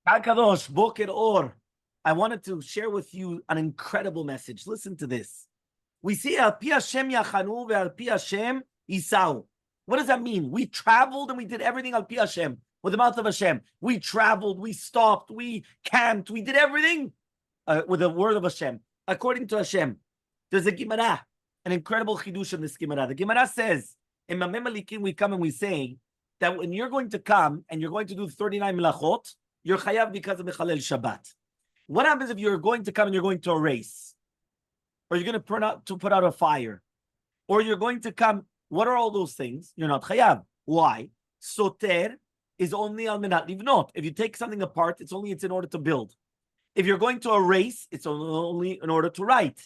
Kadosh, Boker Or. I wanted to share with you an incredible message. Listen to this. We see Al Pi Hashem Yachanu Al Pi Hashem Isau. What does that mean? We traveled and we did everything Al Pi Hashem, with the mouth of Hashem. We traveled, we stopped, we camped, we did everything with the word of Hashem, according to Hashem. There's a Gemara, an incredible chidush in this Gemara. The Gemara says, in Mamem Alikim, we come and we say that when you're going to come and you're going to do 39 melachot, you're chayav because of Mechalel Shabbat. What happens if you're going to come and you're going to a race? Or you're going to put out a fire? Or you're going to come, what are all those things? You're not chayav. Why? Soter is only al menat livnot. If you take something apart, it's in order to build. If you're going to a race, it's only in order to write,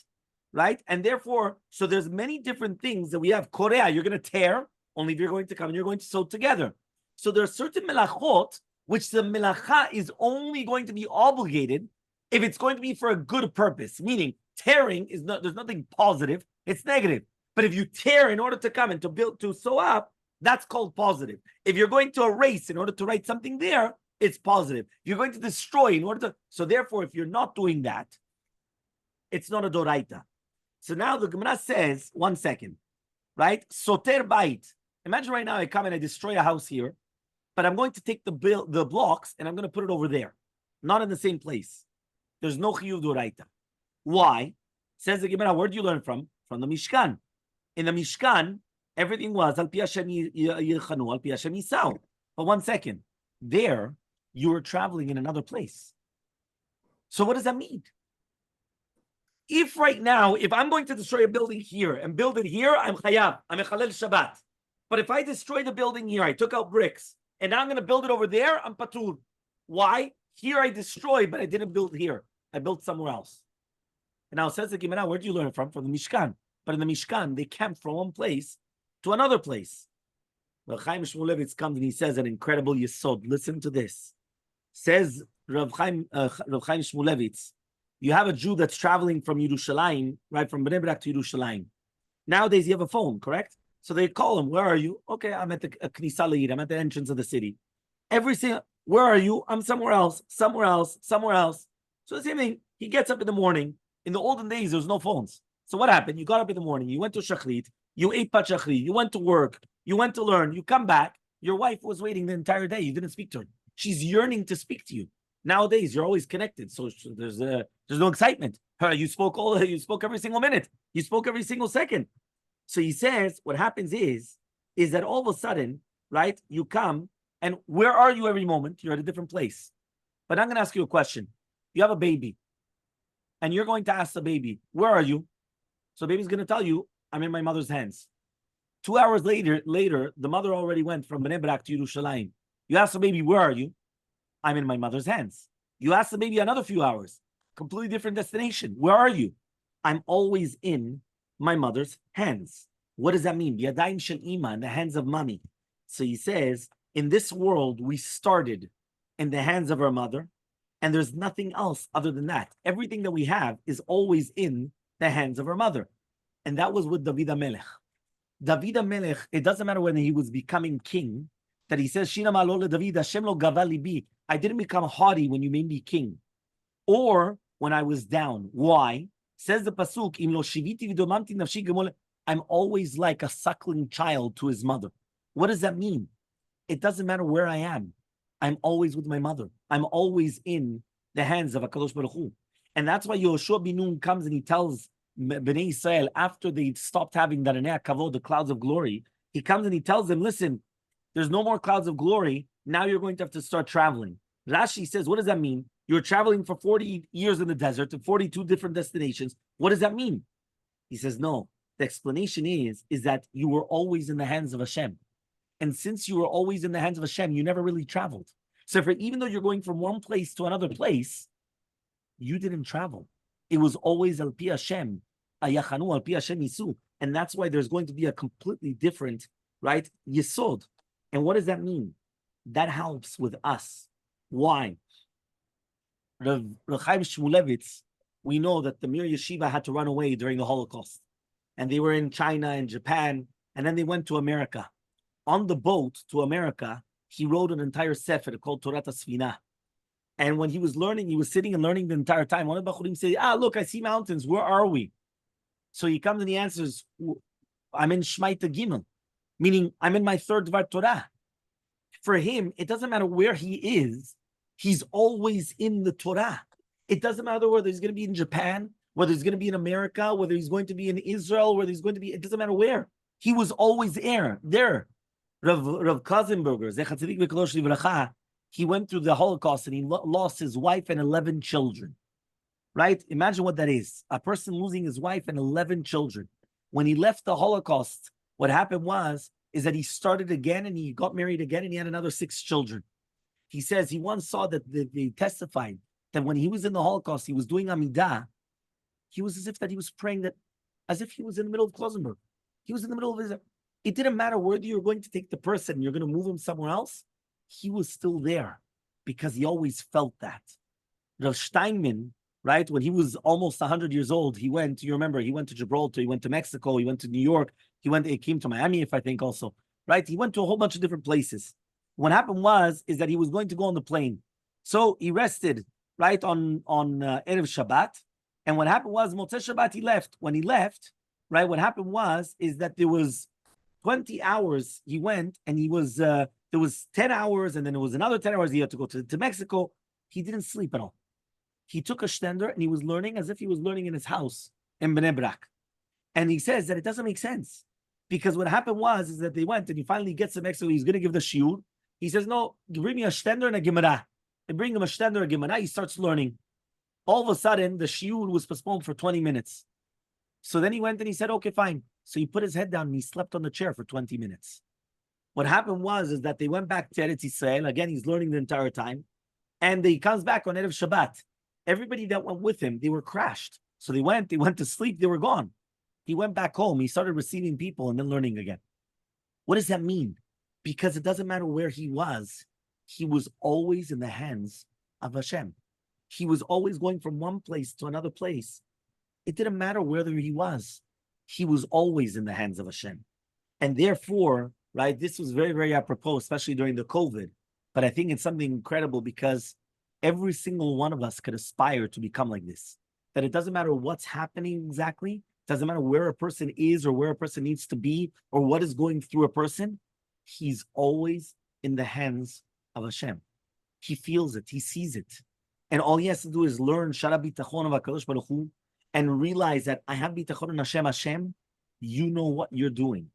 right? And therefore, so there's many different things that we have. Korea, you're going to tear, only if you're going to come and you're going to sew together. So there are certain melachot which the melacha is only going to be obligated if it's going to be for a good purpose. Meaning, tearing is not, there's nothing positive, it's negative. But if you tear in order to come and to build, to sew up, that's called positive. If you're going to a race in order to write something there, it's positive. You're going to destroy in order to, so therefore, if you're not doing that, it's not a doraita. So now the Gemara says, 1 second, right? Soter bait. Imagine right now I come and I destroy a house here, but I'm going to take the blocks and I'm going to put it over there, not in the same place. There's no chiyuv doraita. Why? Says the Gemara, where do you learn from? From the Mishkan. In the Mishkan, everything was al pi Hashem yichanu, al pi Hashem yisau. But 1 second, there you were traveling in another place. So what does that mean? If right now, if I'm going to destroy a building here and build it here, I'm chayav, I'm Mechalel Shabbat. But if I destroy the building here, I took out bricks, and now I'm going to build it over there, I'm patur. Why? Here I destroyed, but I didn't build here. I built somewhere else. And now it says the Gemara, where do you learn from? From the Mishkan. But in the Mishkan, they camped from one place to another place. Well, Chaim Shmulevitz comes and he says an incredible yesod. Listen to this. Says Rav Chaim Shmulevitz, you have a Jew that's traveling from Yerushalayim, right, from Bnei Brak to Yerushalayim. Nowadays, you have a phone, correct? So they call him, where are you? Okay, I'm at the Knisa Leid, I'm at the entrance of the city. Every single, where are you? I'm somewhere else, somewhere else, somewhere else. So the same thing, he gets up in the morning. In the olden days, there was no phones. So what happened? You got up in the morning, you went to Shachrit, you ate Pat Shachrit, you went to work, you went to learn, you come back, your wife was waiting the entire day, you didn't speak to her. She's yearning to speak to you. Nowadays, you're always connected, so there's no excitement. You spoke every single minute, you spoke every single second. So he says, what happens is that all of a sudden, right, you come, and where are you every moment? You're at a different place. But I'm going to ask you a question. You have a baby, and you're going to ask the baby, where are you? So the baby's going to tell you, I'm in my mother's hands. 2 hours later, the mother already went from Bnei Brak to Yerushalayim. You ask the baby, where are you? I'm in my mother's hands. You ask the baby another few hours, completely different destination. Where are you? I'm always in my mother's hands. What does that mean? Yadayim shel ima, in the hands of mommy. So he says, in this world, we started in the hands of our mother, and there's nothing else other than that. Everything that we have is always in the hands of our mother. And that was with David HaMelech. David HaMelech, it doesn't matter when he was becoming king, that he says, Shina ma'alo David, Hashem lo gava libi. I didn't become haughty when you made me king, or when I was down. Why? Says the pasuk, Im lo shiviti v'domamti nafshi gemol. I'm always like a suckling child to his mother. What does that mean? It doesn't matter where I am. I'm always with my mother. I'm always in the hands of HaKadosh Baruch Hu. And that's why Yehoshua bin Nun comes and he tells Bnei Israel, after they stopped having the Ranei Kavod, the clouds of glory, he comes and he tells them, listen, there's no more clouds of glory. Now you're going to have to start traveling. Rashi says, what does that mean? You're traveling for 40 years in the desert to 42 different destinations. What does that mean? He says, no. The explanation is that you were always in the hands of Hashem. And since you were always in the hands of Hashem, you never really traveled. So even though you're going from one place to another place, you didn't travel. It was always al pi Hashem, ayachanu al pi Hashem yisu. And that's why there's going to be a completely different, right, yesod. And what does that mean? That helps with us. Why? Rav Chaim Shmulevitz, we know that the Mir Yeshiva had to run away during the Holocaust. And they were in China and Japan, and then they went to America. On the boat to America, he wrote an entire sefer called Torat HaSfina. And when he was learning, he was sitting and learning the entire time. One of the Bachurim said, look, I see mountains. Where are we? So he comes and he answers, I'm in Shmaita Gimel, meaning I'm in my third Dvar Torah. For him, it doesn't matter where he is. He's always in the Torah. It doesn't matter whether he's going to be in Japan, whether he's going to be in America, whether he's going to be in Israel, whether he's going to be, it doesn't matter where. He was always there. Rav Kazenberger, Zecher Tzadik V'Kadosh Livracha, he went through the Holocaust and he lost his wife and 11 children. Right? Imagine what that is. A person losing his wife and 11 children. When he left the Holocaust, what happened is that he started again and he got married again and he had another 6 children. He says he once saw that they testified that when he was in the Holocaust, he was doing Amidah. He was as if that he was praying that, as if he was in the middle of Klosenberg. He was in the middle of his, it didn't matter whether you're going to take the person, you're going to move him somewhere else. He was still there because he always felt that. Rav Steinman, right, when he was almost 100 years old, he went, you remember, he went to Gibraltar, he went to Mexico, he went to New York, he came to Miami, if I think also, right? He went to a whole bunch of different places. What happened is that he was going to go on the plane. So he rested, right, on Erev Shabbat. And what happened was, Motzei Shabbat, he left. When he left, right, what happened is that there was 20 hours he went, and he was, there was 10 hours, and then there was another 10 hours he had to go to Mexico. He didn't sleep at all. He took a shtender, and he was learning as if he was learning in his house in Bnei Brak. And he says that it doesn't make sense. Because what happened is that they went, and he finally gets to Mexico, he's going to give the shiur. He says, no, bring me a shtender and a gemara. And bring him a shtender and a gemara. He starts learning. All of a sudden, the shiur was postponed for 20 minutes. So then he went and he said, okay, fine. So he put his head down and he slept on the chair for 20 minutes. What happened is that they went back to Eretz Yisrael. Again, he's learning the entire time. And he comes back on Erev Shabbat. Everybody that went with him, they were crashed. So they went to sleep, they were gone. He went back home, he started receiving people and then learning again. What does that mean? Because it doesn't matter where he was always in the hands of Hashem. He was always going from one place to another place. It didn't matter whether he was always in the hands of Hashem. And therefore, right, this was very, very apropos, especially during the COVID. But I think it's something incredible because every single one of us could aspire to become like this. That it doesn't matter what's happening exactly. It doesn't matter where a person is or where a person needs to be or what is going through a person. He's always in the hands of Hashem. He feels it. He sees it. And all he has to do is learn Shara Bitachon of HaKadosh Baruch Hu and realize that I have Bitachon in Hashem. Hashem, you know what you're doing.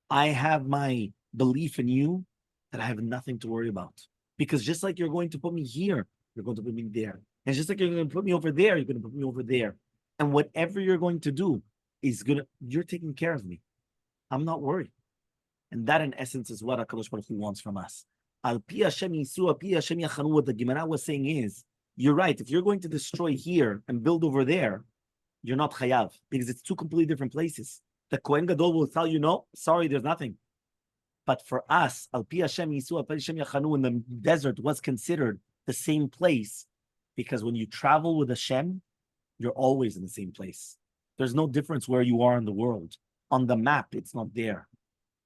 I have my belief in you that I have nothing to worry about. Because just like you're going to put me here, you're going to put me there. And just like you're going to put me over there, you're going to put me over there. And whatever you're going to do you're taking care of me. I'm not worried. And that in essence is what HaKadosh Baruch Hu wants from us. Al pi Hashem yisu, al pi Hashem yachanu. What the Gemara was saying is, you're right. If you're going to destroy here and build over there, you're not chayav because it's two completely different places. The Kohen Gadol will tell you, no, sorry, there's nothing. But for us, al pi Hashem yisu, al pi Hashem yachanu, in the desert was considered the same place because when you travel with Hashem, you're always in the same place. There's no difference where you are in the world. On the map, it's not there.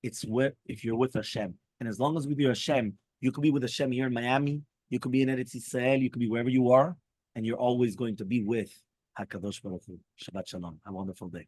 It's where if you're with Hashem. And as long as with your Hashem, you could be with Hashem here in Miami, you could be in Eretz Yisrael, you could be wherever you are, and you're always going to be with HaKadosh Baruch Hu. Shabbat Shalom. Have a wonderful day.